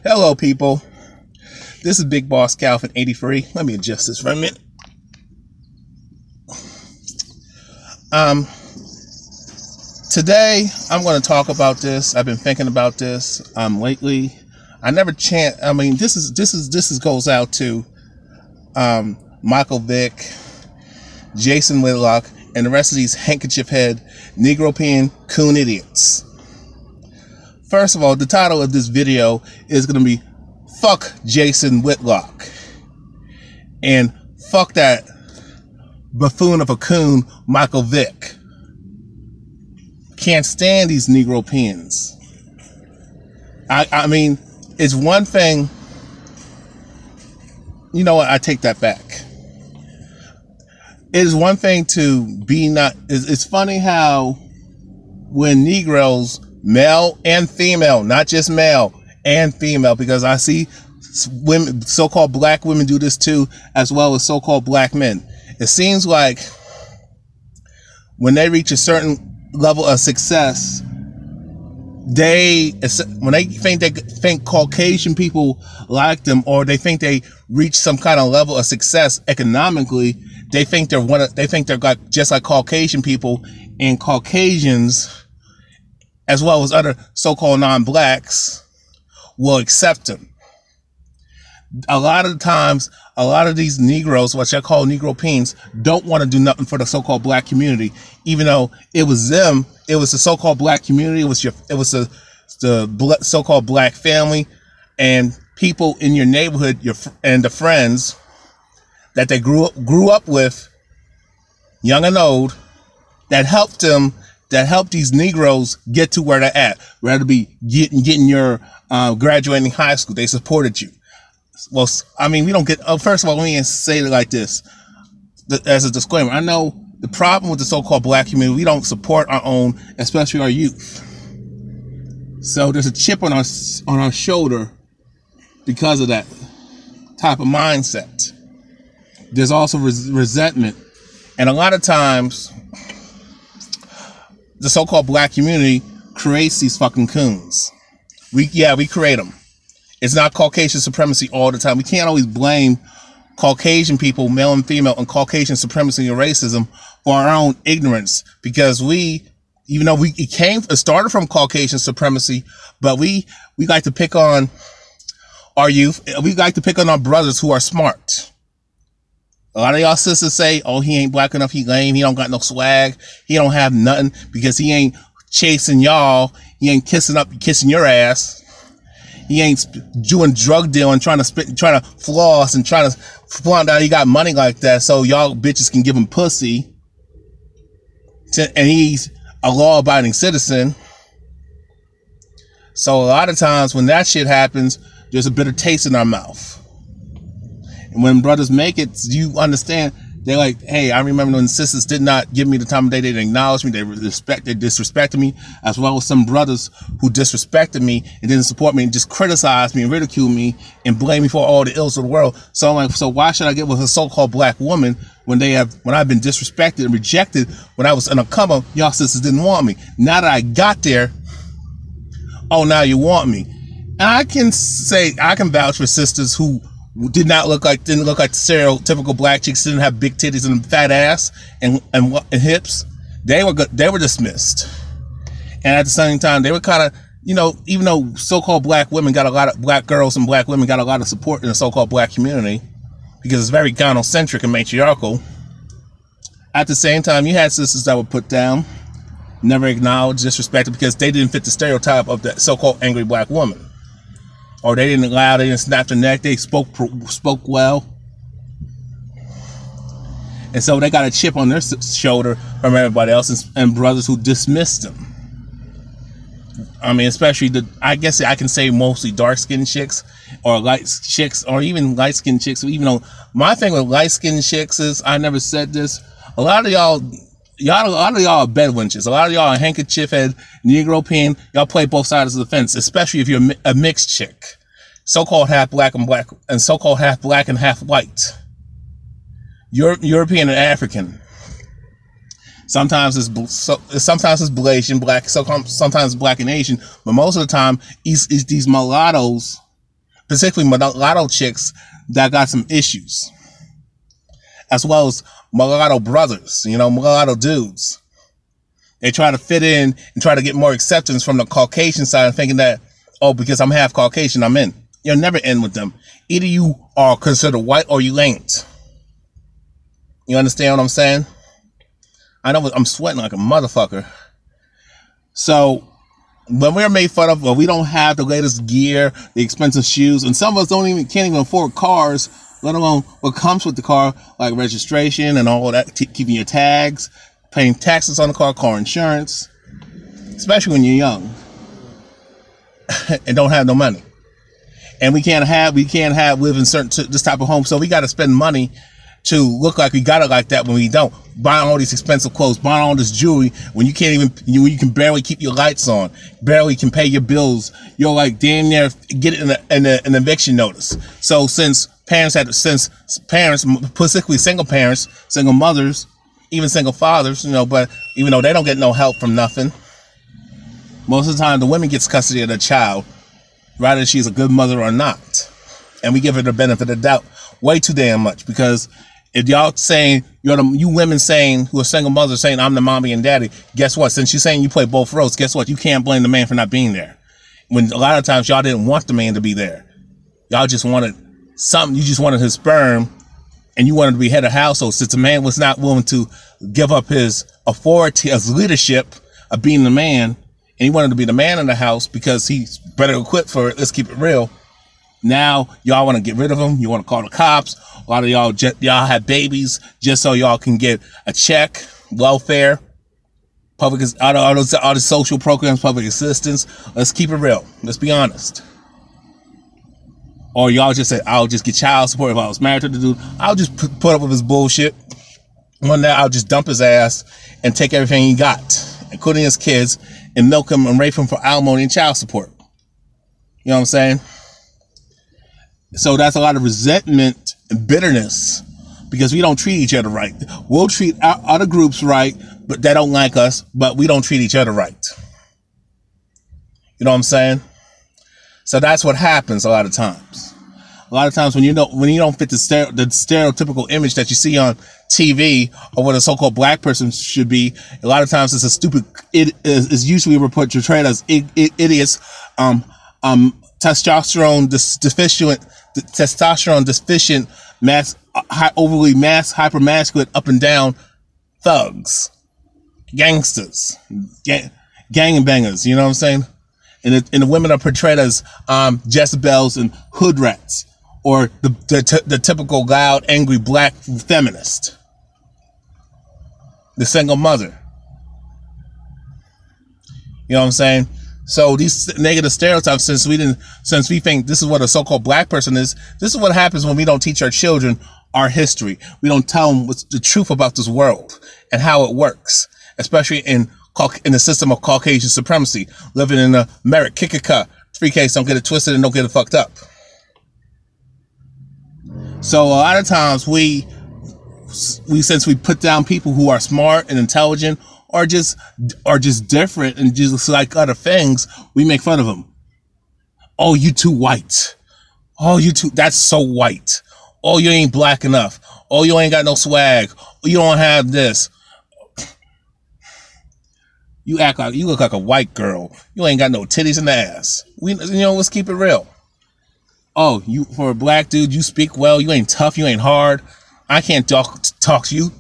Hello, people. This is Big Boss Calvin 83. Let me adjust this for a minute. Today I'm going to talk about this. I've been thinking about this lately. This goes out to Michael Vick, Jason Whitlock, and the rest of these handkerchief head Negropean Coon idiots. First of all, the title of this video is going to be "Fuck Jason Whitlock" and "Fuck that buffoon of a coon, Michael Vick." Can't stand these Negropeans. I mean, it's one thing. You know what? I take that back. It is one thing to be not. It's funny how when Negroes, male and female, not just male and female, because I see women, so-called black women, do this too, as well as so-called black men. It seems like when they reach a certain level of success, when they think Caucasian people like them, or they think they reach some kind of level of success economically, they think they're just like Caucasian people, and Caucasians, as well as other so-called non-blacks, will accept them. A lot of the times, a lot of these Negroes, what I call Negropeans, don't want to do nothing for the so-called black community, even though it was them. It was the so-called black community. It was the so-called black family and people in your neighborhood, and the friends that they grew up with, young and old, that helped them. That helped these Negroes get to where they're at. Rather be getting your graduating high school. They supported you. Well, I mean, we don't get. First of all, let me say it like this, as a disclaimer. I know the problem with the so-called black community. We don't support our own, especially our youth. So there's a chip on our shoulder because of that type of mindset. There's also resentment, and a lot of times, the so-called black community creates these fucking coons. We create them. It's not Caucasian supremacy all the time. We can't always blame Caucasian people, male and female, and Caucasian supremacy and racism for our own ignorance, because even though it started from Caucasian supremacy, but we like to pick on our youth. We like to pick on our brothers who are smart. A lot of y'all sisters say, "Oh, he ain't black enough, he lame, he don't got no swag, he don't have nothing because he ain't chasing y'all, he ain't kissing your ass, he ain't doing drug dealing, trying to floss and trying to flaunt out he got money like that, so y'all bitches can give him pussy, and he's a law-abiding citizen." So a lot of times when that shit happens, there's a bitter taste in our mouth. And when brothers make it, you understand, they're like, "Hey, I remember when sisters did not give me the time of day, they didn't acknowledge me, they disrespected me," as well as some brothers who disrespected me and didn't support me and just criticized me and ridiculed me and blamed me for all the ills of the world. So I'm like, so why should I get with a so-called black woman when I've been disrespected and rejected when I was in a come up? Y'all sisters didn't want me. Now that I got there, oh, now you want me. And I can vouch for sisters who didn't look like the stereotypical black chicks, didn't have big titties and fat ass and hips. They were dismissed. And at the same time, they were kind of, even though so-called black women got a lot of, black girls and black women got a lot of support in the so-called black community, because it's very gynocentric and matriarchal. At the same time, you had sisters that were put down, never acknowledged, disrespected, because they didn't fit the stereotype of that so-called angry black woman. Or they didn't lie, they didn't snap their neck, they spoke well. And so they got a chip on their shoulder from everybody else, and brothers who dismissed them. I mean, especially I guess I can say mostly dark-skinned chicks, or light chicks, or even light-skinned chicks. Even though my thing with light-skinned chicks is, I never said this, a lot of y'all are bedwenches. A lot of y'all are handkerchief head, Negropean. Y'all play both sides of the fence, especially if you're a mixed chick, so-called half black and so-called half black and half white, European and African. Sometimes it's Blasian black, sometimes black and Asian, but most of the time, it's these mulattoes particularly mulatto chicks that got some issues, as well as mulatto brothers, mulatto dudes. They try to fit in and try to get more acceptance from the Caucasian side, thinking that, oh, because I'm half Caucasian, I'm in. You'll never end with them. Either you are considered white or you ain't. You understand what I'm saying? I know I'm sweating like a motherfucker. So when we're made fun of, well, we don't have the latest gear, the expensive shoes, and some of us can't even afford cars, let alone what comes with the car, like registration and all that, keeping your tags, paying taxes on the car insurance, especially when you're young and don't have no money. And we can't live in this type of home, so we got to spend money to look like we got it like that when we don't. Buying all these expensive clothes, buying all this jewelry when you can barely keep your lights on, barely can pay your bills. You're like damn near get it in an eviction notice. So since parents, specifically single parents, single mothers, even single fathers, but even though they don't get no help from nothing, most of the time the woman gets custody of the child, whether she's a good mother or not. And we give her the benefit of the doubt way too damn much, because if y'all saying, you women saying, who are single mothers saying, I'm the mommy and daddy, guess what? Since you're saying you play both roles, guess what? You can't blame the man for not being there. When a lot of times y'all didn't want the man to be there. Y'all just wanted something. You just wanted his sperm, and you wanted to be head of household. Since the man was not willing to give up his authority as leadership of being the man, and he wanted to be the man in the house because he's better equipped for it. Let's keep it real. Now y'all want to get rid of him. You want to call the cops. A lot of y'all have babies just so y'all can get a check, welfare, all the social programs, public assistance. Let's keep it real. Let's be honest. Or y'all just say, I'll just get child support if I was married to the dude. I'll just put up with his bullshit. One day I'll just dump his ass and take everything he got, including his kids, and milk him and rape him for alimony and child support. You know what I'm saying? So that's a lot of resentment and bitterness because we don't treat each other right. We'll treat our other groups right, but they don't like us, but we don't treat each other right. You know what I'm saying? So that's what happens a lot of times. A lot of times when you don't fit the stereotypical image that you see on TV or what a so-called black person should be, a lot of times it is usually portrayed as idiots, testosterone deficient, overly hypermasculine, up and down thugs, gangsters, gangbangers. You know what I'm saying? And the women are portrayed as Jezebels and hood rats, or the typical loud, angry black feminist, the single mother. You know what I'm saying? So these negative stereotypes, since we think this is what a so-called black person is, this is what happens when we don't teach our children our history. We don't tell them what's the truth about this world and how it works, especially in the system of Caucasian supremacy, living in a merit kikika, 3Ks, don't get it twisted and don't get it fucked up. So a lot of times since we put down people who are smart and intelligent, or just different and just like other things, we make fun of them. Oh, you too white. Oh, that's so white. Oh, you ain't black enough. Oh, you ain't got no swag. Oh, you don't have this. You look like a white girl. You ain't got no titties in the ass. Let's keep it real. Oh, for a black dude, you speak well. You ain't tough. You ain't hard. I can't talk to you.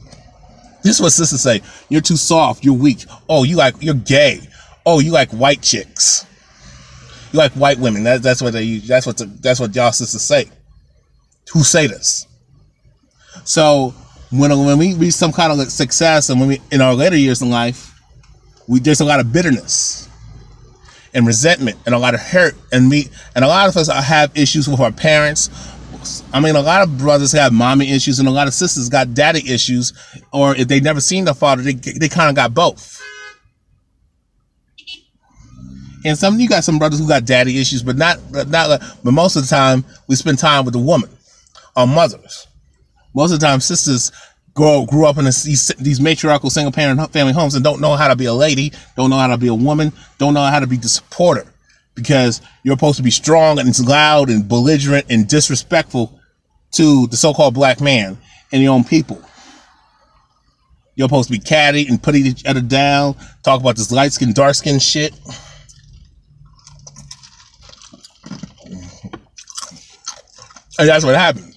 This is what sisters say. You're too soft. You're weak. Oh, you're gay. Oh, you like white chicks. You like white women. That's what they use. That's what y'all sisters say. Who say this? So when we reach some kind of success, and when we in our later years in life, there's a lot of bitterness and resentment and a lot of hurt, and a lot of us have issues with our parents. I mean, a lot of brothers have mommy issues, and a lot of sisters got daddy issues, or if they never seen their father, they kind of got both. And you got some brothers who got daddy issues, but but most of the time we spend time with the woman, our mothers. Most of the time, sisters grew up in these matriarchal single-parent family homes and don't know how to be a lady, don't know how to be a woman, don't know how to be the supporter. because you're supposed to be strong and loud and belligerent and disrespectful to the so-called black man and your own people. You're supposed to be catty and putting each other down, talk about this light skin, dark skin shit. And that's what happened.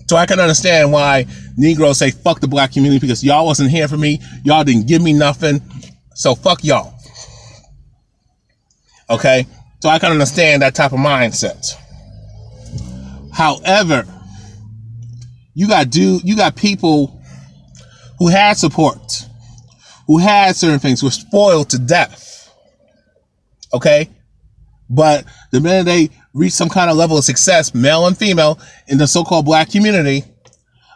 So I can understand why Negroes say fuck the black community, because y'all wasn't here for me. Y'all didn't give me nothing. So fuck y'all. Okay? So I can understand that type of mindset. However, you got people who had support, who had certain things, were spoiled to death. Okay? But the minute they reach some kind of level of success, male and female, in the so-called black community,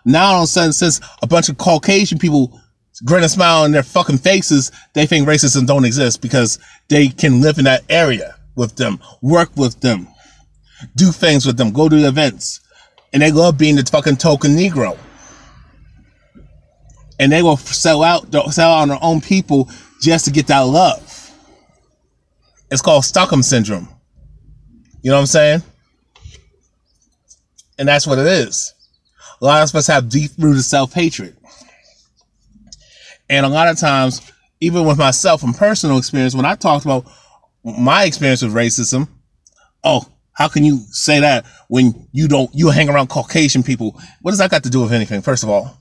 now all of a sudden, since a bunch of Caucasian people grin and smile on their fucking faces, they think racism don't exist because they can live in that area with them, work with them, do things with them, go to events. And they love being the fucking token Negro. And they will sell out on their own people just to get that love. It's called Stockholm Syndrome. You know what I'm saying? And that's what it is. A lot of us have deep-rooted self-hatred. And a lot of times, even with myself from personal experience, when I talked about my experience with racism, oh, how can you say that when you hang around Caucasian people? What does that got to do with anything, first of all?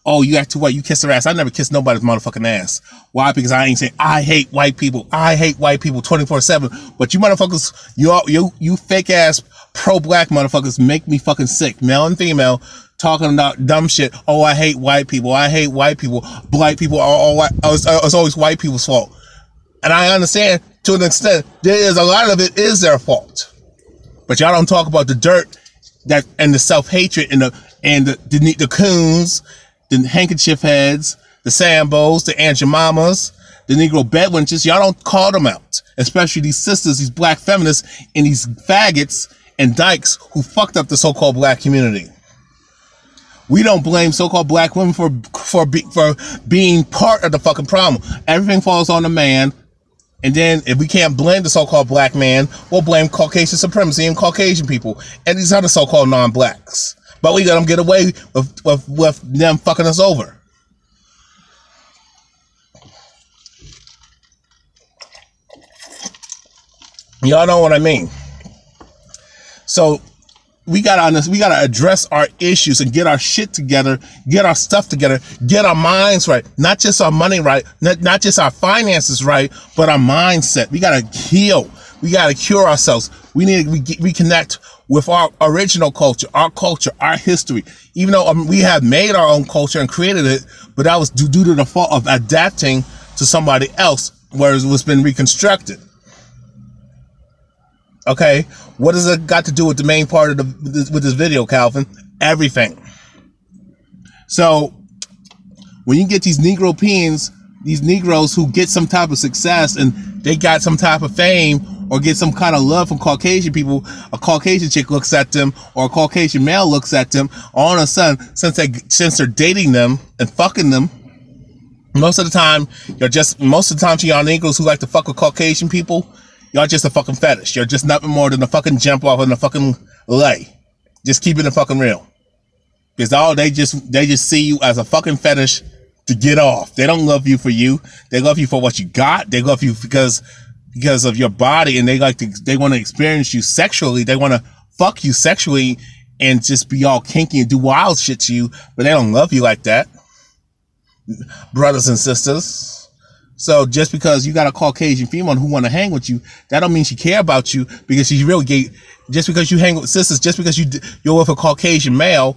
Oh, you act too white, you kiss their ass. I never kissed nobody's motherfucking ass. Why? Because I ain't saying I hate white people. I hate white people 24/7. But you motherfuckers, you fake ass pro-black motherfuckers make me fucking sick. Male and female talking about dumb shit. Oh, I hate white people. I hate white people. Black people are all white. It's always white people's fault. And I understand to an extent, a lot of it is their fault. But y'all don't talk about the dirt that and the self-hatred and the Coons, the Handkerchief heads, the Sambos, the Aunt Jemimas, the Negro bedwenches. Y'all don't call them out, especially these sisters, these black feminists, and these faggots and dykes who fucked up the so-called black community. We don't blame so-called black women for being part of the fucking problem. Everything falls on the man. And then if we can't blame the so-called black man, we'll blame Caucasian supremacy and Caucasian people and these other so-called non-blacks. But we let them get away with them fucking us over. Y'all know what I mean. So we gotta address our issues and get our shit together, get our stuff together, get our minds right, not just our money right, not just our finances right, but our mindset. We gotta heal. We gotta cure ourselves. We need to reconnect with our original culture, our history. Even though we have made our own culture and created it, but that was due to the fault of adapting to somebody else, whereas it was been reconstructed. Okay, what does it got to do with the main part of with this video, Calvin? Everything. So when you get these Negropeans, these Negroes who get some type of success and they got some type of fame or get some kind of love from Caucasian people, a Caucasian chick looks at them or a Caucasian male looks at them, all of a sudden, since they're dating them and fucking them, most of the time to y'all Negroes who like to fuck with Caucasian people, y'all just a fucking fetish. You're just nothing more than a fucking jump off and a fucking lay. Just keeping it fucking real. Because they just see you as a fucking fetish to get off. They don't love you for you. They love you for what you got. They love you because of your body, and they want to experience you sexually. They want to fuck you sexually and just be all kinky and do wild shit to you, but they don't love you like that. Brothers and sisters. So just because you got a Caucasian female who want to hang with you, that don't mean she care about you because she's real gay. Just because you hang with sisters, just because you're with a Caucasian male,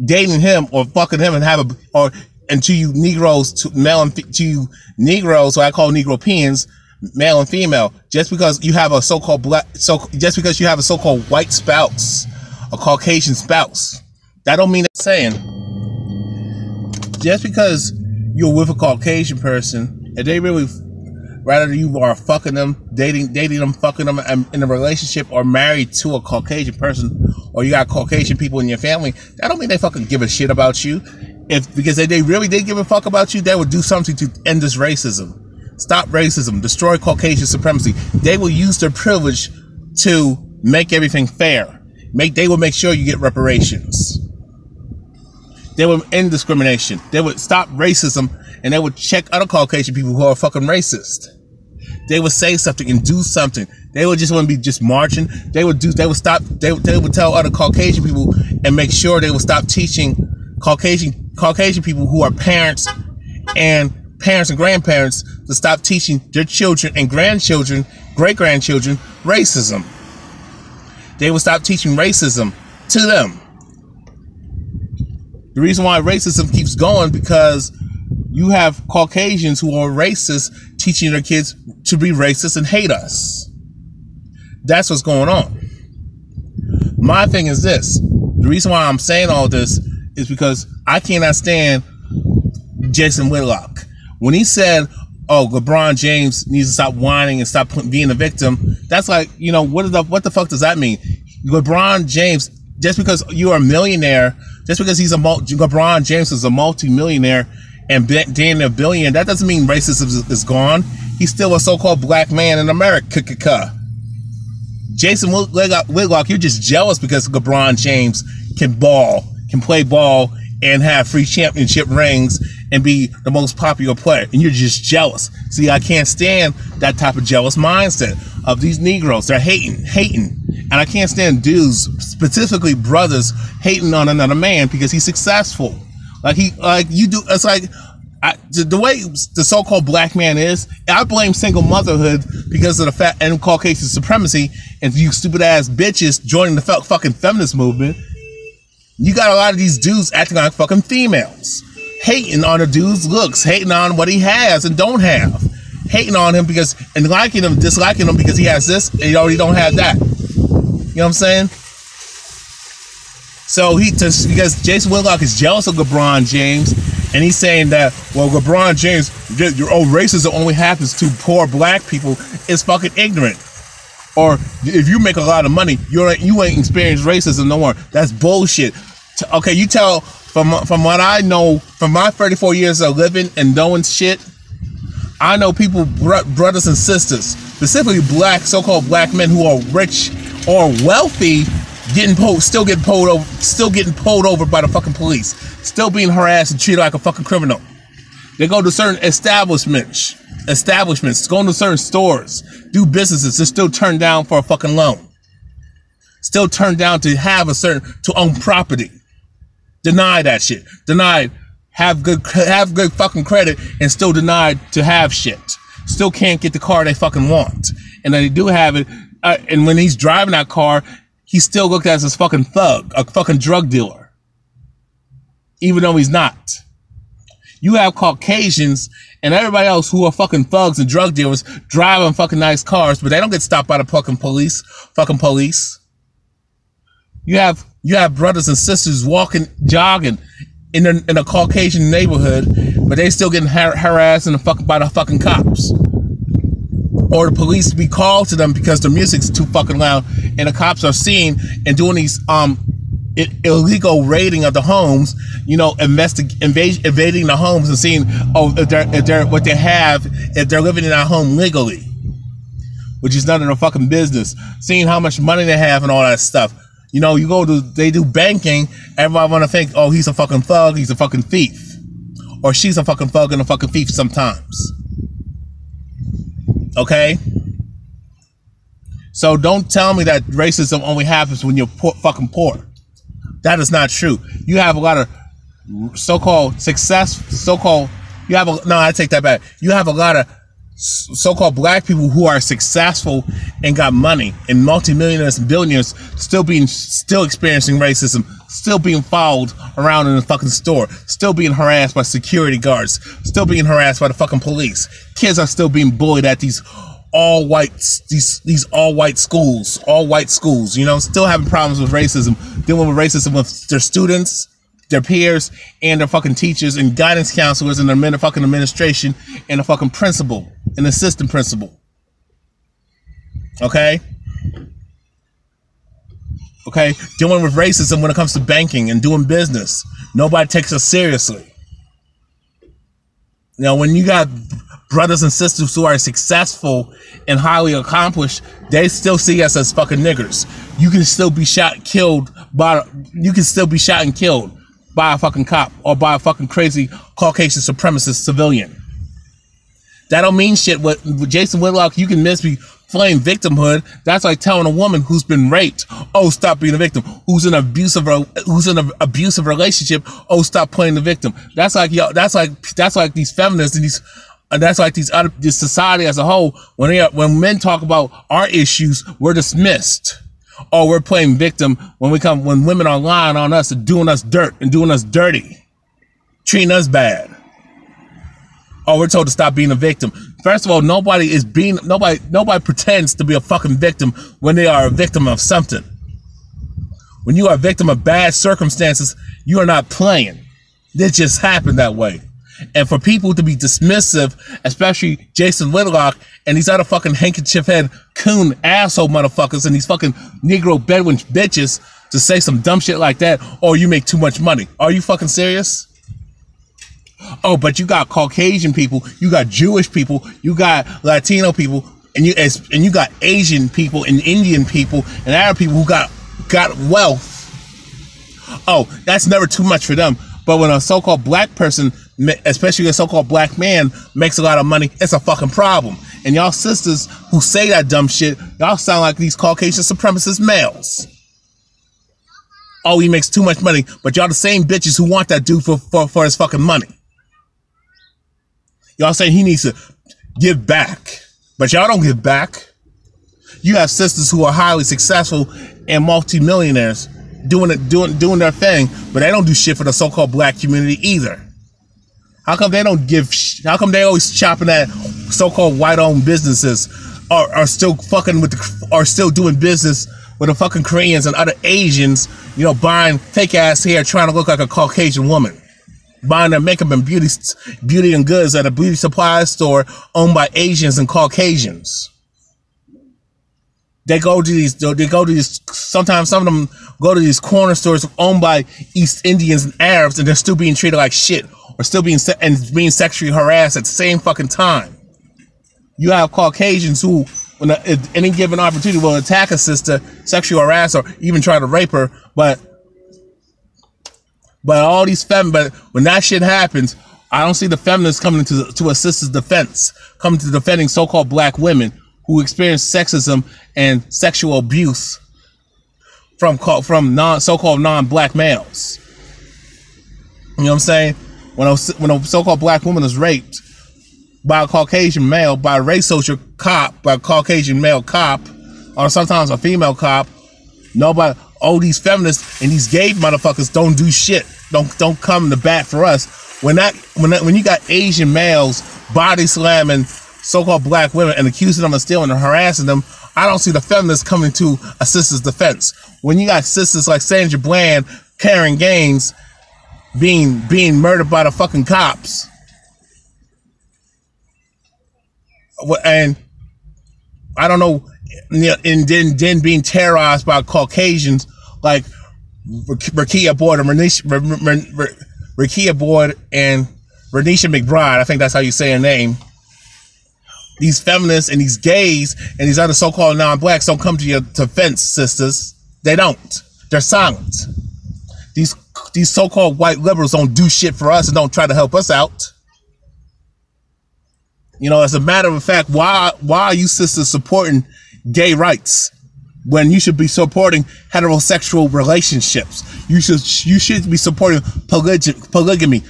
dating him or fucking him and to you Negroes, to you Negroes, so I call Negropeans, male and female, just because you have a so-called white spouse, a Caucasian spouse, that don't mean it's saying just because you're with a Caucasian person and they really rather you are fucking them, dating them, fucking them in a relationship or married to a Caucasian person, or you got Caucasian people in your family, that don't mean they fucking give a shit about you. Because they really did give a fuck about you, they would do something to end this racism. stop racism, destroy Caucasian supremacy. They will use their privilege to make everything fair. They will make sure you get reparations. They will end discrimination. They would stop racism, and they would check other Caucasian people who are fucking racist. They would say something and do something. They would just want to be just marching. They would stop. They would tell other Caucasian people and make sure they would stop teaching Caucasian people who are parents and grandparents to stop teaching their children and grandchildren, great-grandchildren, racism. They would stop teaching racism to them. The reason why racism keeps going because you have Caucasians who are racist teaching their kids to be racist and hate us. That's what's going on. My thing is this. The reason why I'm saying all this is because I cannot stand Jason Whitlock. When he said, oh, LeBron James needs to stop whining and stop being a victim, that's like, you know, what the fuck does that mean? LeBron James, just because you're a millionaire, just because LeBron James is a multi-millionaire and damn a billion, that doesn't mean racism is gone. He's still a so-called black man in America. Jason Whitlock, you're just jealous because LeBron James can play ball, and have free championship rings and be the most popular player, and you're just jealous. See, I can't stand that type of jealous mindset of these Negroes. They're hating, and I can't stand dudes, specifically brothers, hating on another man because he's successful. It's like the way the so-called black man is. I blame single motherhood because of the fact and Caucasian supremacy, and you stupid ass bitches joining the fucking feminist movement. You got a lot of these dudes acting like fucking females, hating on a dude's looks, hating on what he has and don't have, hating on him and liking him, disliking him because he has this and he already don't have that. You know what I'm saying? So because Jason Whitlock is jealous of LeBron James, and he's saying that, well, LeBron James, racism only happens to poor black people, is fucking ignorant. Or if you make a lot of money, you ain't experienced racism no more. That's bullshit. Okay, you tell from what I know, from my 34 years of living and knowing shit, I know people, brothers and sisters, specifically so-called black men who are rich or wealthy, still getting pulled over by the fucking police, still being harassed and treated like a fucking criminal. They go to certain establishments, go to certain stores, do businesses, they're still turned down for a fucking loan. Still turned down to own property. Deny that shit. Denied, have good fucking credit, and still denied to have shit. Still can't get the car they fucking want. And then they do have it, and when he's driving that car, he's still looked at as a fucking thug, a fucking drug dealer. Even though he's not. You have Caucasians and everybody else who are fucking thugs and drug dealers driving fucking nice cars, but they don't get stopped by the fucking police. You have brothers and sisters jogging in a Caucasian neighborhood, but they still getting harassed by the fucking cops. Or the police be called to them because the music's too fucking loud, and the cops are seen and doing these illegal raiding of the homes, you know, invading the homes and seeing if they're living in that home legally, which is none of their fucking business. Seeing how much money they have and all that stuff. You know, they do banking, everybody want to think, oh, he's a fucking thug, he's a fucking thief. Or she's a fucking thug and a fucking thief sometimes. Okay? So don't tell me that racism only happens when you're fucking poor. That is not true. You have a lot of so-called success, I take that back. You have a lot of so-called black people who are successful and got money, and multimillionaires and billionaires still experiencing racism, still being followed around in the fucking store, still being harassed by security guards, still being harassed by the fucking police. Kids are still being bullied at these all white schools, you know, still having problems with racism, dealing with racism with their students, their peers, and their fucking teachers and guidance counselors and their fucking administration and the fucking principal and assistant principal. Okay? Dealing with racism when it comes to banking and doing business. Nobody takes us seriously. Now, when you got brothers and sisters who are successful and highly accomplished, they still see us as fucking niggers. You can still be shot and killed by a fucking cop or by a fucking crazy Caucasian supremacist civilian. That don't mean shit. With Jason Whitlock, you can miss me playing victimhood. That's like telling a woman who's been raped, oh, stop being a victim. Who's in an abusive relationship, oh, stop playing the victim. That's like these feminists and that's like this society as a whole. When men talk about our issues, we're dismissed. Oh, we're playing victim when women are lying on us and doing us dirt and doing us dirty, treating us bad. Oh, we're told to stop being a victim. First of all, nobody pretends to be a fucking victim when they are a victim of something. When you are a victim of bad circumstances, you are not playing. It just happened that way. And for people to be dismissive, especially Jason Whitlock and these other fucking handkerchief head Coon asshole motherfuckers and these fucking Negro Bedouin bitches to say some dumb shit like that, oh, you make too much money. Are you fucking serious? Oh, but you got Caucasian people, you got Jewish people, you got Latino people, and you got Asian people and Indian people and Arab people who got wealth. Oh, that's never too much for them. But when a so-called black person, especially a so-called black man, makes a lot of money, it's a fucking problem. And y'all sisters who say that dumb shit, y'all sound like these Caucasian supremacist males. Oh, he makes too much money, but y'all the same bitches who want that dude for his fucking money. Y'all saying he needs to give back, but y'all don't give back. You have sisters who are highly successful and multi-millionaires doing their thing, but they don't do shit for the so-called black community either. How come they don't give? How come they always chopping at so-called white-owned businesses, or are still doing business with the fucking Koreans and other Asians? You know, buying fake ass hair, trying to look like a Caucasian woman. Buying their makeup and beauty and goods at a beauty supply store owned by Asians and Caucasians. They go to these, sometimes some of them go to these corner stores owned by East Indians and Arabs, and they're still being treated like shit, or still being sexually harassed at the same fucking time. You have Caucasians who, when at any given opportunity, will attack a sister, sexually harass her, even try to rape her, but all these but when that shit happens, I don't see the feminists coming to a sister's defense, coming to defending so-called black women who experience sexism and sexual abuse from so-called non-black males. You know what I'm saying? When a so-called black woman is raped by a Caucasian male, by a race social cop, by a Caucasian male cop, or sometimes a female cop, nobody. Oh, these feminists and these gay motherfuckers don't do shit. Don't come to bat for us. When you got Asian males body slamming so-called black women and accusing them of stealing and harassing them, I don't see the feminists coming to a sister's defense. When you got sisters like Sandra Bland, Karen Gaines being murdered by the fucking cops, and I don't know, and then being terrorized by Caucasians like Rekia Boyd and Rekia Boyd and Renisha McBride. I think that's how you say her name. These feminists and these gays and these other so-called non-blacks don't come to your defense, sisters. They don't. They're silent. These so-called white liberals don't do shit for us and don't try to help us out. You know, as a matter of fact, why are you sisters supporting gay rights when you should be supporting heterosexual relationships? You should be supporting polygamy.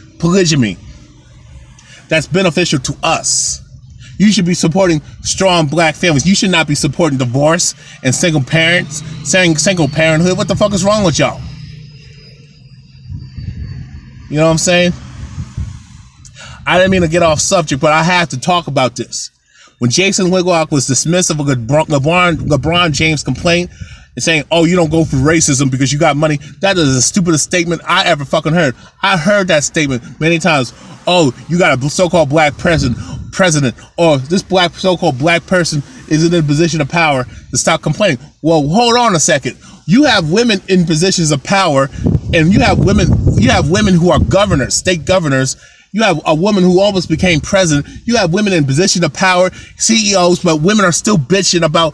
That's beneficial to us. You should be supporting strong black families. You should not be supporting divorce and single parenthood. What the fuck is wrong with y'all? You know what I'm saying? I didn't mean to get off subject, but I have to talk about this. When Jason Whitlock was dismissive of LeBron James' complaint and saying, oh, you don't go through racism because you got money, that is the stupidest statement I ever fucking heard. I heard that statement many times. Oh, you got a so-called black president, or this so-called black person is in a position of power to stop complaining. Well, hold on a second. You have women in positions of power, and you have women who are governors, state governors, You have a woman who almost became president. You have women in position of power, CEOs, but women are still bitching about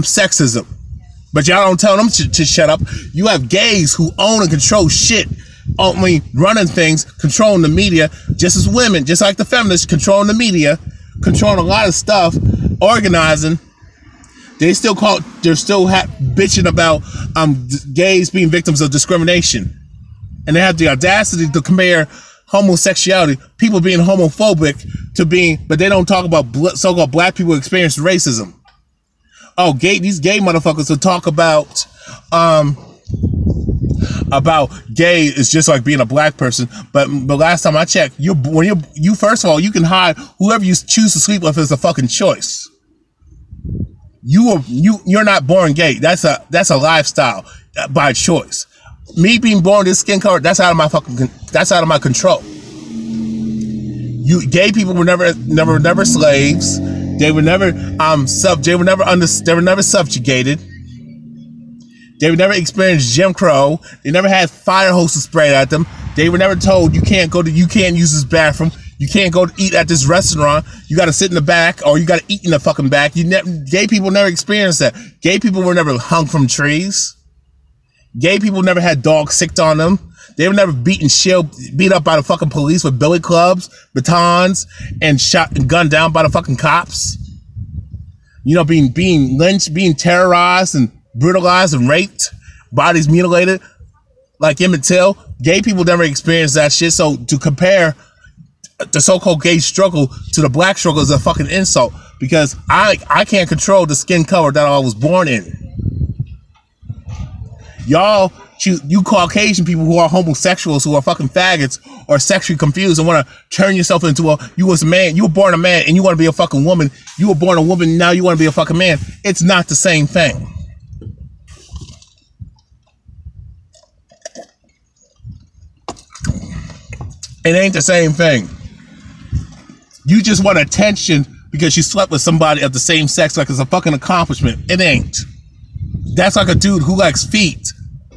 sexism. But y'all don't tell them to shut up. You have gays who own and control shit, only running things, controlling the media, just as women, just like the feminists, controlling the media, controlling a lot of stuff, organizing. They're still bitching about gays being victims of discrimination. And they have the audacity to compare homosexuality, people being homophobic, to being, but they don't talk about so-called black people experiencing racism. Oh, these gay motherfuckers will talk about gay is just like being a black person. But last time I checked, you first of all, you can hide whoever you choose to sleep with is a fucking choice. You're not born gay. That's a lifestyle by choice. Me being born this skin color, that's out of my control. Gay people were never slaves. They were never subjugated. They were never experienced Jim Crow. They never had fire hoses sprayed at them. They were never told you can't use this bathroom. You can't go to eat at this restaurant. You got to sit in the back, or you got to eat in the fucking back. Gay people never experienced that. Gay people were never hung from trees. Gay people never had dogs sicked on them. They were never beat up by the fucking police with billy clubs, batons, and shot and gunned down by the fucking cops. You know, being lynched, being terrorized and brutalized and raped, bodies mutilated, like Emmett Till. Gay people never experienced that shit. So to compare the so-called gay struggle to the black struggle is a fucking insult, because I can't control the skin color that I was born in. Y'all, you Caucasian people who are homosexuals, who are fucking faggots, or sexually confused and want to turn yourself into you was a man, you were born a man and you want to be a fucking woman. You were born a woman, now you want to be a fucking man. It's not the same thing. It ain't the same thing. You just want attention because you slept with somebody of the same sex like it's a fucking accomplishment. It ain't. That's like a dude who likes feet,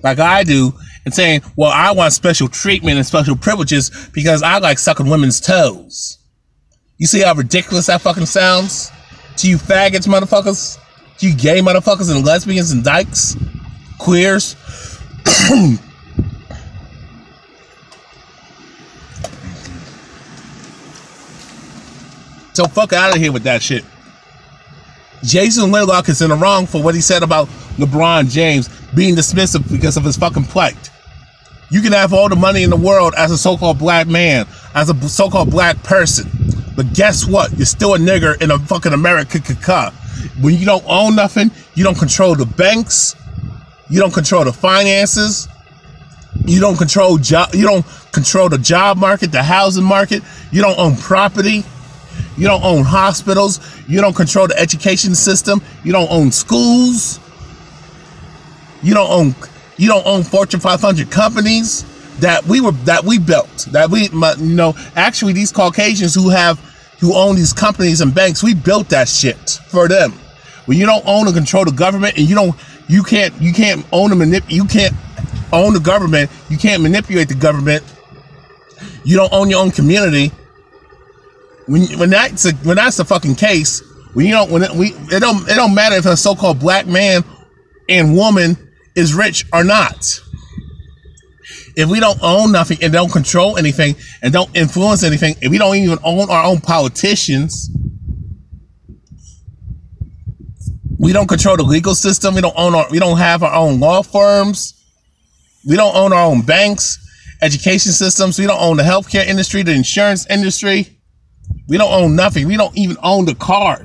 like I do, and saying, well, I want special treatment and special privileges because I like sucking women's toes. You see how ridiculous that fucking sounds? To you faggots, motherfuckers? To you gay motherfuckers and lesbians and dykes? Queers? So fuck out of here with that shit. Jason Whitlock is in the wrong for what he said about LeBron James being dismissive because of his fucking plight. You can have all the money in the world as a so-called black man, as a so-called black person, but guess what? You're still a nigger in a fucking America. When you don't own nothing, you don't control the banks, you don't control the finances, you don't control the job market, the housing market, you don't own property. You don't own hospitals. You don't control the education system. You don't own schools. You don't own Fortune 500 companies that we built. Actually these Caucasians who own these companies and banks, we built that shit for them. When you don't own and control the government, and you can't own the government, you can't manipulate the government. You don't own your own community. When that's the fucking case, it don't matter if a so-called black man and woman is rich or not. If we don't own nothing and don't control anything and don't influence anything, if we don't even own our own politicians, we don't control the legal system, we don't have our own law firms, we don't own our own banks, education systems, we don't own the healthcare industry, the insurance industry. We don't own nothing. We don't even own the car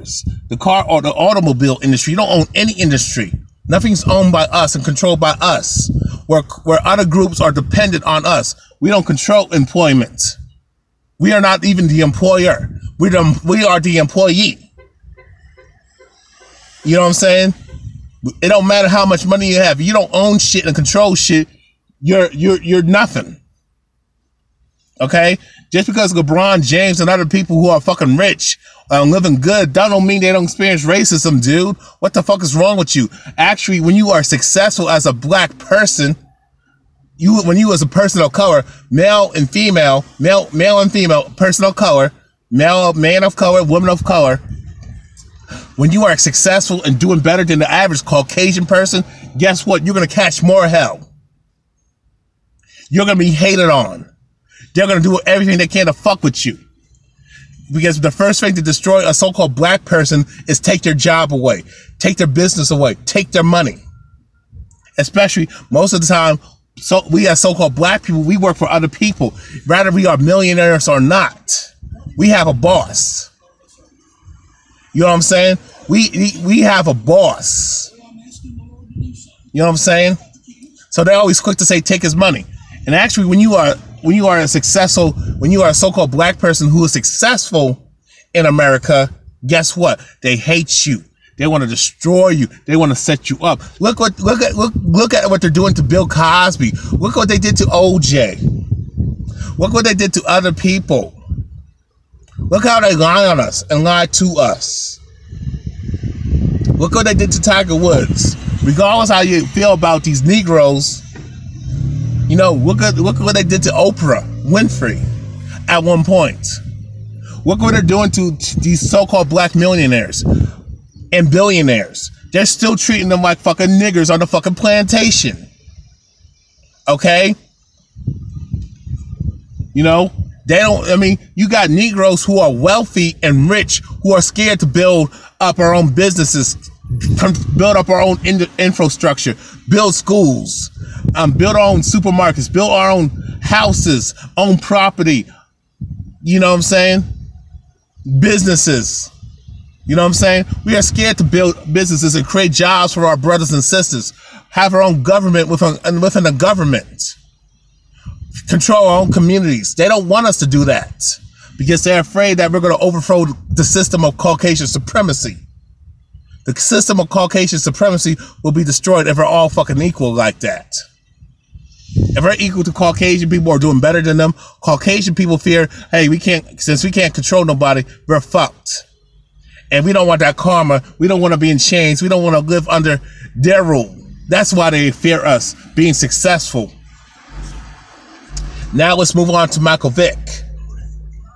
or the automobile industry. You don't own any industry. Nothing's owned by us and controlled by us, where other groups are dependent on us. We don't control employment. We are not even the employer. We are the employee. You know what I'm saying? It don't matter how much money you have. If you don't own shit and control shit, you're nothing. Okay? Just because LeBron James and other people who are fucking rich and living good, that don't mean they don't experience racism, dude. What the fuck is wrong with you? Actually, when you are successful as a black person, when you as a person of color, male and female, person of color, man of color, woman of color, when you are successful and doing better than the average Caucasian person, guess what? You're going to catch more hell. You're going to be hated on. They're going to do everything they can to fuck with you. Because the first thing to destroy a so-called black person is take their job away, take their business away, take their money. Especially most of the time, so we as so-called black people, we work for other people. Whether we are millionaires or not, we have a boss. You know what I'm saying? We have a boss. You know what I'm saying? So they're always quick to say, take his money. And actually, when you are a so-called black person who is successful in America, guess what? They hate you. They want to destroy you. They want to set you up. Look at what they're doing to Bill Cosby. Look what they did to OJ. Look what they did to other people. Look how they lie on us and lie to us. Look what they did to Tiger Woods. Regardless how you feel about these Negroes, you know, look what they did to Oprah Winfrey at one point. Look what they're doing to these so-called black millionaires and billionaires. They're still treating them like fucking niggers on the fucking plantation. Okay? You know, they don't, I mean, you got Negroes who are wealthy and rich who are scared to build up our own businesses, build up our own infrastructure, build schools, build our own supermarkets, build our own houses, own property. You know what I'm saying? Businesses. You know what I'm saying? We are scared to build businesses and create jobs for our brothers and sisters, have our own government within the government, control our own communities. They don't want us to do that because they're afraid that we're going to overthrow the system of Caucasian supremacy. The system of Caucasian supremacy will be destroyed if we're all fucking equal like that. If we're equal to Caucasian people or doing better than them, Caucasian people fear, hey, since we can't control nobody, we're fucked. And we don't want that karma. We don't want to be in chains. We don't want to live under their rule. That's why they fear us being successful. Now let's move on to Michael Vick.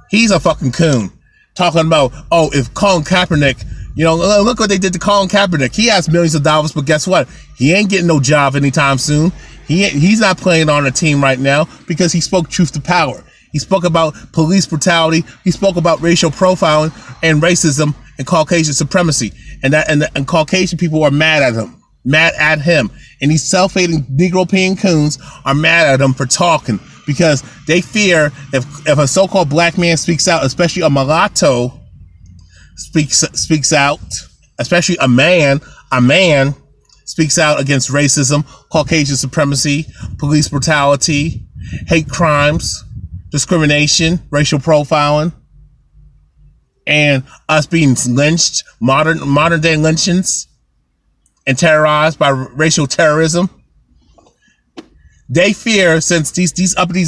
He's a fucking coon. Talking about, oh, if Colin Kaepernick, you know, look what they did to Colin Kaepernick. He has millions of dollars, but guess what? He ain't getting no job anytime soon. He's not playing on a team right now because he spoke truth to power. He spoke about police brutality. He spoke about racial profiling and racism and Caucasian supremacy. And Caucasian people are mad at him. And these self-hating Negropean coons are mad at him for talking because they fear if a so-called black man speaks out, especially a mulatto speaks out, especially a man speaks out against racism, Caucasian supremacy, police brutality, hate crimes, discrimination, racial profiling, and us being lynched, modern day lynchings, and terrorized by racial terrorism. They fear, since these uppity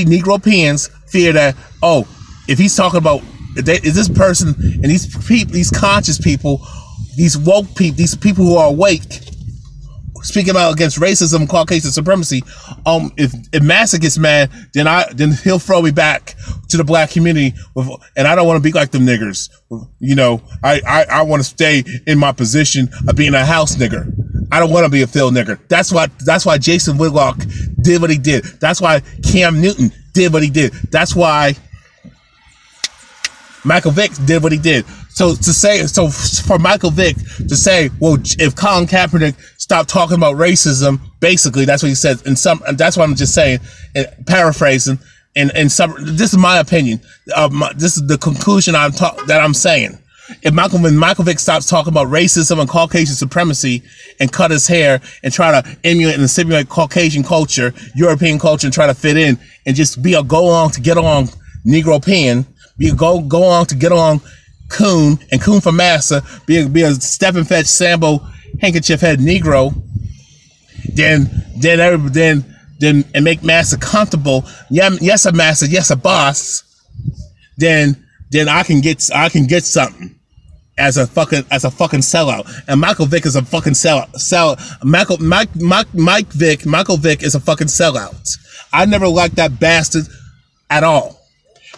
Negropeans fear that, oh, if he's talking about, is this person and these conscious people, these woke people, these people who are awake, speaking out against racism, Caucasian supremacy, if Massa gets mad, then he'll throw me back to the black community, and I don't want to be like them niggers. You know, I want to stay in my position of being a house nigger. I don't want to be a field nigger. That's why Jason Whitlock did what he did. That's why Cam Newton did what he did. That's why Michael Vick did what he did. So for Michael Vick to say, well, if Colin Kaepernick stopped talking about racism, basically that's what he said. And that's what I'm just saying, paraphrasing. And some, this is my opinion. This is the conclusion that I'm saying. If Michael Vick stops talking about racism and Caucasian supremacy and cut his hair and try to emulate and simulate Caucasian culture, European culture, and try to fit in and just be a go along to get along Negropean, be a go along to get along Coon and Coon for Massa, be a step and fetch Sambo handkerchief head Negro, then and make Massa comfortable. Yeah, yes, a Massa, yes, a boss. Then I can get something. as a fucking sellout, and Michael Vick is a fucking sellout. Michael Vick is a fucking sellout. I never liked that bastard at all.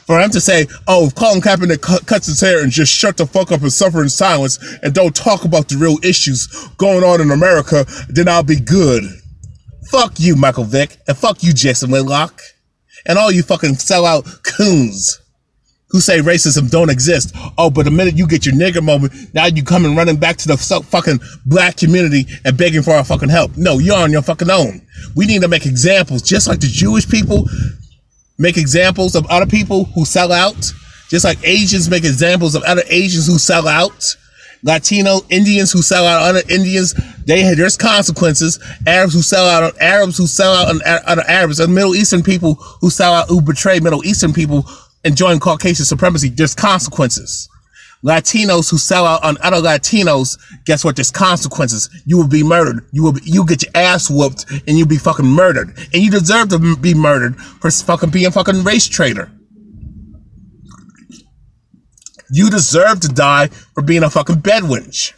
For him to say, "Oh, if Colin Kaepernick cuts his hair and just shut the fuck up and suffer in silence and don't talk about the real issues going on in America, then I'll be good." Fuck you, Michael Vick, and fuck you, Jason Whitlock, and all you fucking sellout coons who say racism don't exist. Oh, but the minute you get your nigger moment, now you coming running back to the fucking black community and begging for our fucking help. No, you're on your fucking own. We need to make examples, just like the Jewish people make examples of other people who sell out, just like Asians make examples of other Asians who sell out. Latino Indians who sell out other Indians, there's consequences. Arabs who sell out on Arabs who sell out on other Arabs, and Middle Eastern people who sell out, who betray Middle Eastern people and join Caucasian supremacy, there's consequences. Latinos who sell out on other Latinos, guess what? There's consequences. You will be murdered. You get your ass whooped and you'll be fucking murdered. And you deserve to be murdered for fucking being a fucking race traitor. You deserve to die for being a fucking bedwench.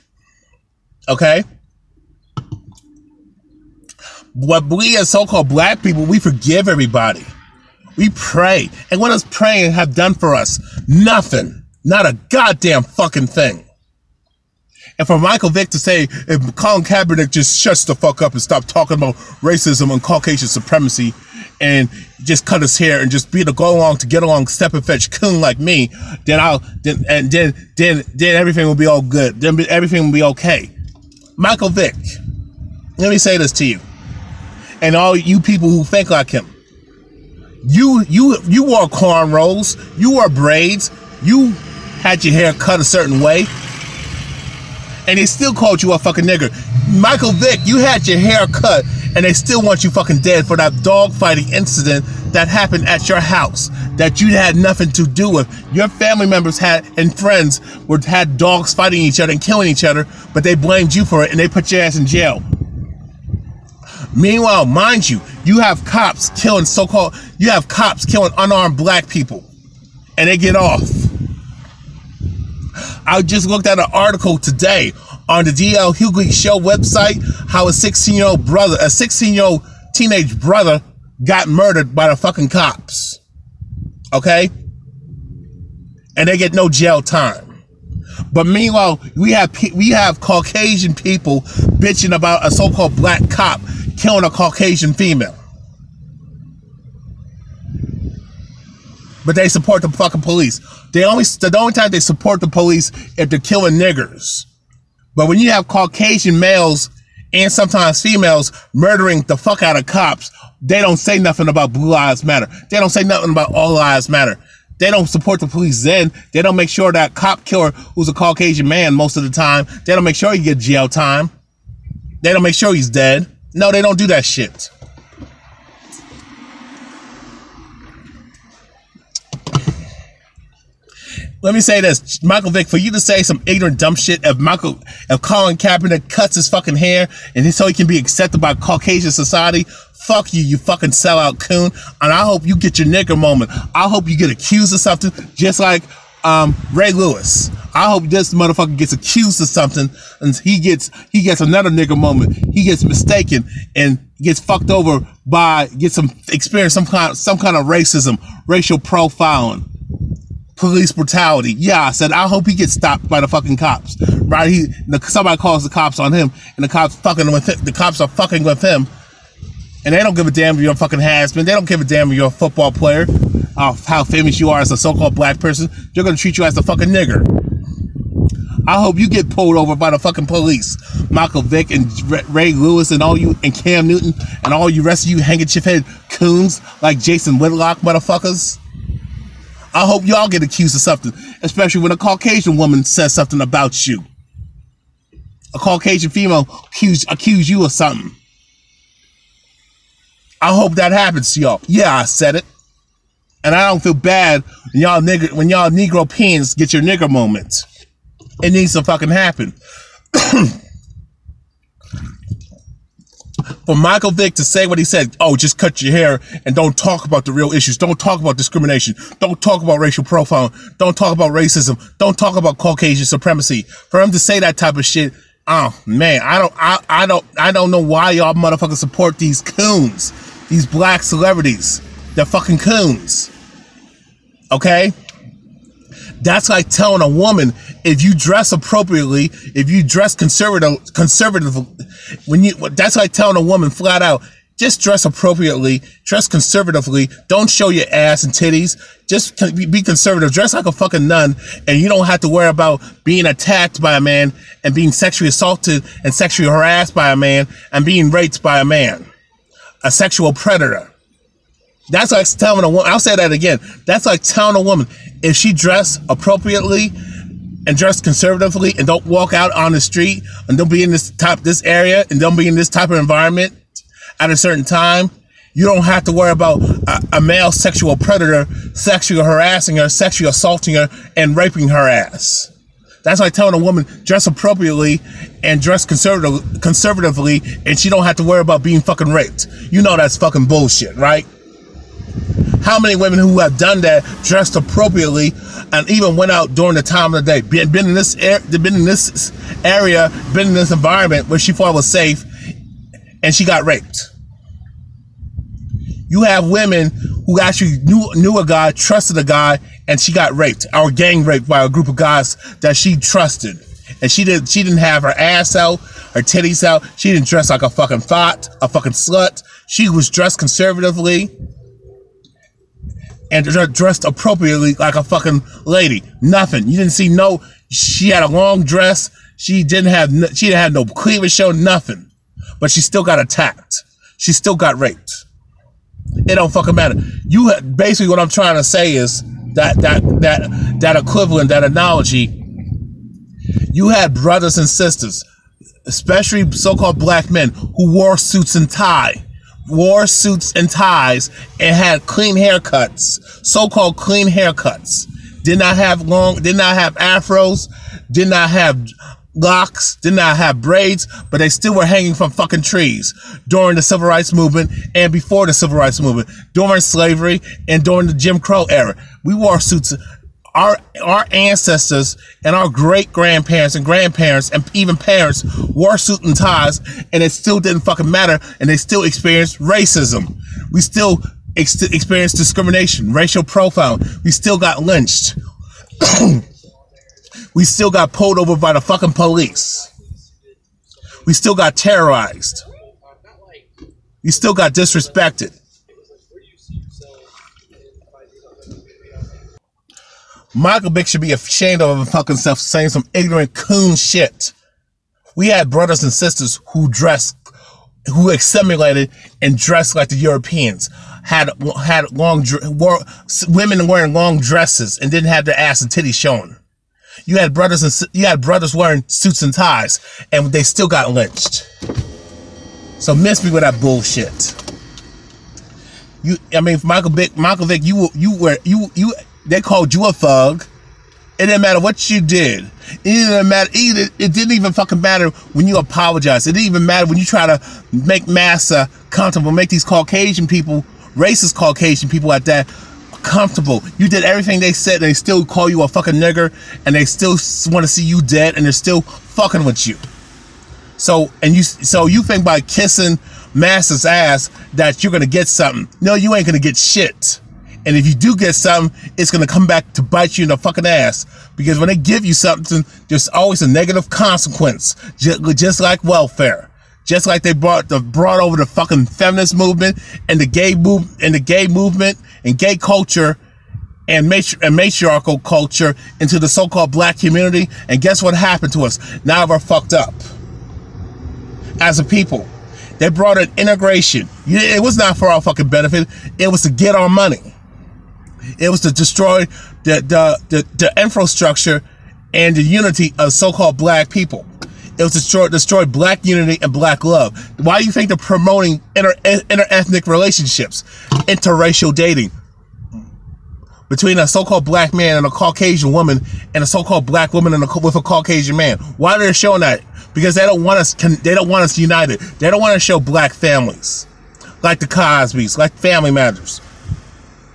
Okay? What we as so-called black people, we forgive everybody. We pray. And what does praying have done for us? Nothing. Not a goddamn fucking thing. And for Michael Vick to say, if Colin Kaepernick just shuts the fuck up and stop talking about racism and Caucasian supremacy and just cut his hair and just be the go along to get along step and fetch coon like me, then everything will be all good. Then everything will be okay. Michael Vick, let me say this to you, and all you people who think like him. You wore cornrows, you wore braids, you had your hair cut a certain way, and they still called you a fucking nigger. Michael Vick, you had your hair cut, and they still want you fucking dead for that dog fighting incident that happened at your house that you had nothing to do with. Your family members and friends had dogs fighting each other and killing each other, but they blamed you for it and they put your ass in jail. Meanwhile, mind you, you have cops killing unarmed black people, and they get off. I just looked at an article today on the DL Hughley Show website how a 16-year-old teenage brother got murdered by the fucking cops. Okay? And they get no jail time. But meanwhile, we have Caucasian people bitching about a so-called black cop killing a Caucasian female. But they support the fucking police. The only time they support the police if they're killing niggers. But when you have Caucasian males and sometimes females murdering the fuck out of cops, they don't say nothing about Blue Lives Matter. They don't say nothing about All Lives Matter. They don't support the police then. They don't make sure that cop killer who's a Caucasian man most of the time, they don't make sure he gets jail time. They don't make sure he's dead. No, they don't do that shit. Let me say this, Michael Vick, for you to say some ignorant dumb shit if Colin Kaepernick cuts his fucking hair and so he can be accepted by Caucasian society, fuck you, you fucking sellout coon. And I hope you get your nigger moment. I hope you get accused of something just like Ray Lewis. I hope this motherfucker gets accused of something and he gets another nigger moment. He gets mistaken and gets fucked over experience some kind of racism, racial profiling, police brutality. Yeah, I said I hope he gets stopped by the fucking cops. Right? Somebody calls the cops on him and the cops are fucking with him. And they don't give a damn if you're a fucking has-been. They don't give a damn if you're a football player, how famous you are as a so-called black person. They're gonna treat you as a fucking nigger. I hope you get pulled over by the fucking police. Michael Vick and Ray Lewis and all you, and Cam Newton and all you rest of you handkerchief head coons like Jason Whitlock motherfuckers. I hope y'all get accused of something, especially when a Caucasian woman says something about you. A Caucasian female accuse you of something. I hope that happens to y'all. Yeah, I said it. And I don't feel bad when y'all Negropeans get your nigger moment. It needs to fucking happen. for Michael Vick to say what he said, oh, just cut your hair and don't talk about the real issues. Don't talk about discrimination. Don't talk about racial profiling. Don't talk about racism. Don't talk about Caucasian supremacy. For him to say that type of shit, oh man, I don't know why y'all motherfuckers support these coons, these black celebrities. They're fucking coons. Okay? That's like telling a woman, if you dress appropriately, if you dress conservative, that's like telling a woman flat out, just dress appropriately, dress conservatively, don't show your ass and titties, just be conservative, dress like a fucking nun, and you don't have to worry about being attacked by a man and being sexually assaulted and sexually harassed by a man and being raped by a man, a sexual predator. That's like telling a woman, I'll say that again, that's like telling a woman, if she dress appropriately and dress conservatively and don't walk out on the street and don't be in this area and don't be in this type of environment at a certain time, you don't have to worry about a male sexual predator sexually harassing her, sexually assaulting her, and raping her ass. That's like telling a woman, dress appropriately and dress conservatively, and she don't have to worry about being fucking raped. You know that's fucking bullshit, right? How many women who have done that, dressed appropriately, and even went out during the time of the day, been in this area, been in this environment where she thought was safe, and she got raped? You have women who actually knew a guy, trusted a guy, and she got raped, or gang raped by a group of guys that she trusted. And she didn't have her ass out, her titties out. She didn't dress like a fucking thought, a fucking slut. She was dressed conservatively and dressed appropriately like a fucking lady. Nothing. You didn't see she had a long dress. She didn't have no cleavage show, nothing. But she still got attacked. She still got raped. It don't fucking matter. Basically what I'm trying to say is that equivalent, that analogy, you had brothers and sisters, especially so-called black men, who wore suits and ties, and had clean haircuts, so-called clean haircuts. Did not have afros, did not have locks, did not have braids, but they still were hanging from fucking trees during the Civil Rights Movement and before the Civil Rights Movement, during slavery and during the Jim Crow era. We wore suits. Our ancestors and our great-grandparents and grandparents and even parents wore suits and ties, and it still didn't fucking matter, and they still experienced racism. We still experienced discrimination, racial profiling. We still got lynched. We still got pulled over by the fucking police. We still got terrorized. We still got disrespected. Michael Vick should be ashamed of him fucking self saying some ignorant coon shit. We had brothers and sisters who assimilated and dressed like the Europeans. Women wearing long dresses and didn't have their ass and titties showing. You had brothers wearing suits and ties, and they still got lynched. So miss me with that bullshit. Michael Vick, they called you a thug. It didn't matter what you did. It didn't even fucking matter when you apologized. It didn't even matter when you try to make massa comfortable, make these Caucasian people, racist Caucasian people at that, comfortable. You did everything they said. They still call you a fucking nigger, and they still want to see you dead, and they're still fucking with you. So you think by kissing massa's ass that you're gonna get something. No, you ain't gonna get shit. And if you do get something, it's going to come back to bite you in the fucking ass. Because when they give you something, there's always a negative consequence. Just like welfare. Just like they brought over the fucking feminist movement and the gay movement and gay culture and matriarchal culture into the so-called black community. And guess what happened to us? Now we're fucked up. As a people. They brought in integration. It was not for our fucking benefit. It was to get our money. It was to destroy the infrastructure and the unity of so-called black people. It was to destroy black unity and black love. Why do you think they're promoting inter-ethnic relationships, interracial dating between a so-called black man and a Caucasian woman and a so-called black woman with a Caucasian man? Why are they showing that? because they don't want us. They don't want us united. They don't want to show black families like the Cosbys, like Family Matters.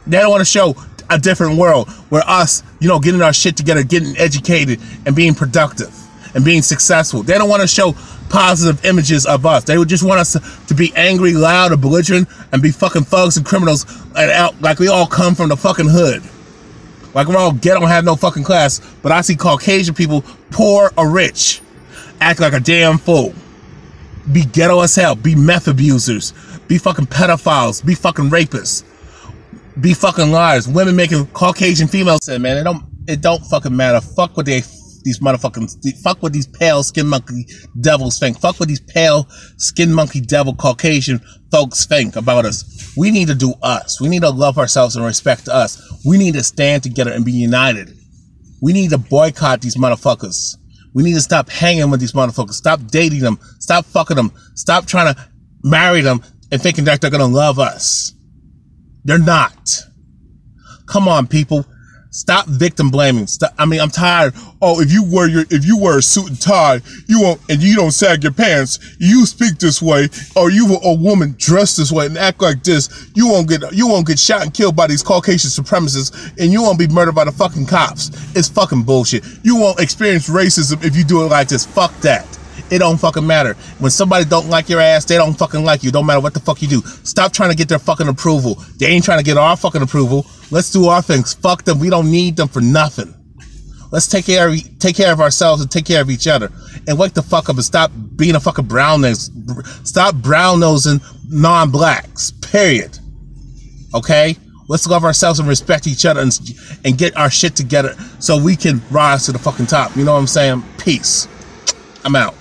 They don't want to show a different world where us, you know, getting our shit together, getting educated, and being productive and being successful. They don't want to show positive images of us. They would just want us to be angry, loud, and belligerent, and be fucking thugs and criminals, and out like we all come from the fucking hood. Like we're all ghetto and have no fucking class. But I see Caucasian people, poor or rich, act like a damn fool. Be ghetto as hell. Be meth abusers. Be fucking pedophiles. Be fucking rapists. Be fucking liars. Women making Caucasian females say, man, it don't fucking matter. Fuck what these motherfucking, fuck what these pale skin monkey devils think. Fuck what these pale skin monkey devil Caucasian folks think about us. We need to do us. We need to love ourselves and respect us. We need to stand together and be united. We need to boycott these motherfuckers. We need to stop hanging with these motherfuckers. Stop dating them. Stop fucking them. Stop trying to marry them and thinking that they're gonna love us. They're not. Come on, people. Stop victim blaming. Stop. I mean, I'm tired. Oh, if you wear a suit and tie, you won't, and you don't sag your pants, you speak this way, or you a woman dressed this way and act like this, you won't get shot and killed by these Caucasian supremacists, and you won't be murdered by the fucking cops. It's fucking bullshit. You won't experience racism if you do it like this. Fuck that. It don't fucking matter. When somebody don't like your ass, they don't fucking like you. Don't matter what the fuck you do. Stop trying to get their fucking approval. They ain't trying to get our fucking approval. Let's do our things. Fuck them. We don't need them for nothing. Let's take care of ourselves and take care of each other. And wake the fuck up and stop being a fucking brown nose. Stop brown nosing non-blacks. Period. Okay? Let's love ourselves and respect each other and get our shit together so we can rise to the fucking top. You know what I'm saying? Peace. I'm out.